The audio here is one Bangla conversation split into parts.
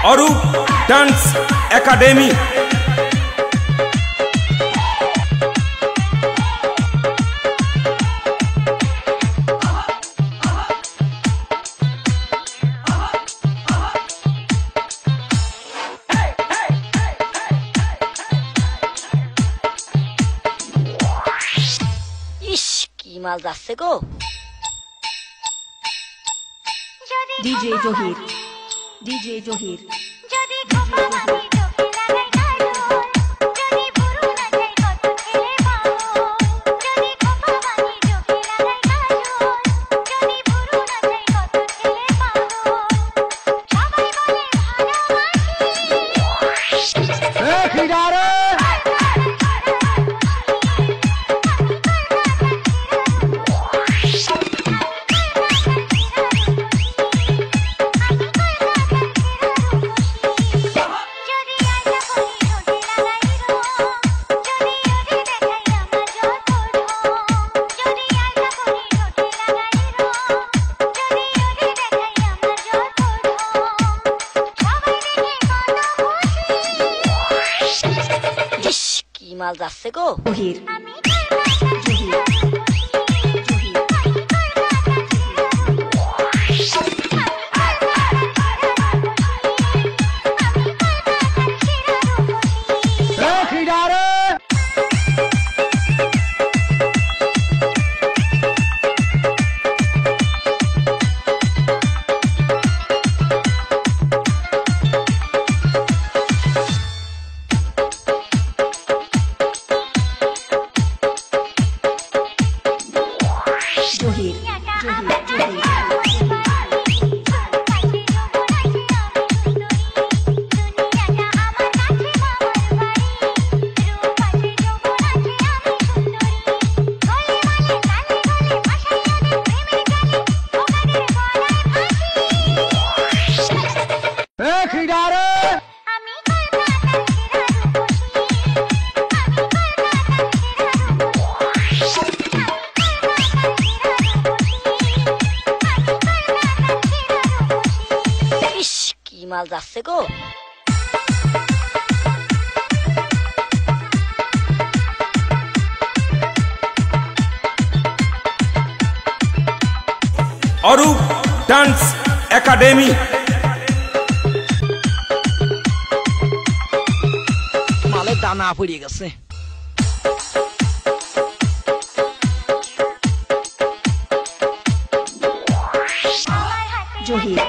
अरूप डांस एकेडमी মাল যাচ্ছে গো ডিজে জহির ডিজে জহির যদি খোপা বাঁধি চোখে লাগাই কাজল যদি পুরু নাচাই কত ছেলে পাগল যদি খোপা বাঁধি চোখে লাগাই কাজল যদি পুরু নাচাই কত ছেলে পাগল সবাই বলে ভালোবাসি এ খিড়ারে মাল যাচ্ছে গো জহির মাল যাচ্ছে গো अरूप डांस एकेडमी মালে দানা পড়ে গেছে জহির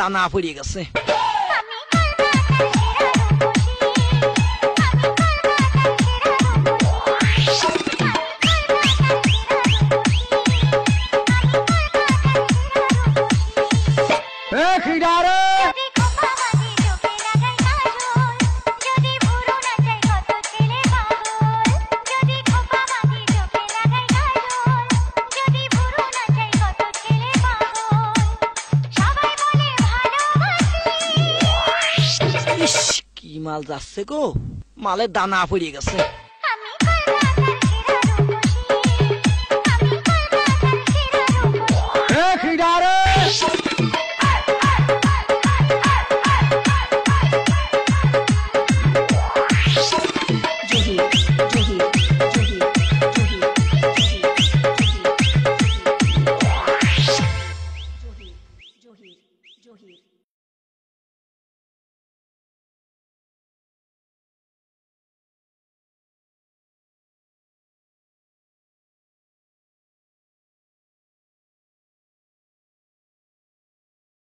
দানা পড়ে গেছে মাল যাচ্ছে গো মালে দানা পড়ে গেছে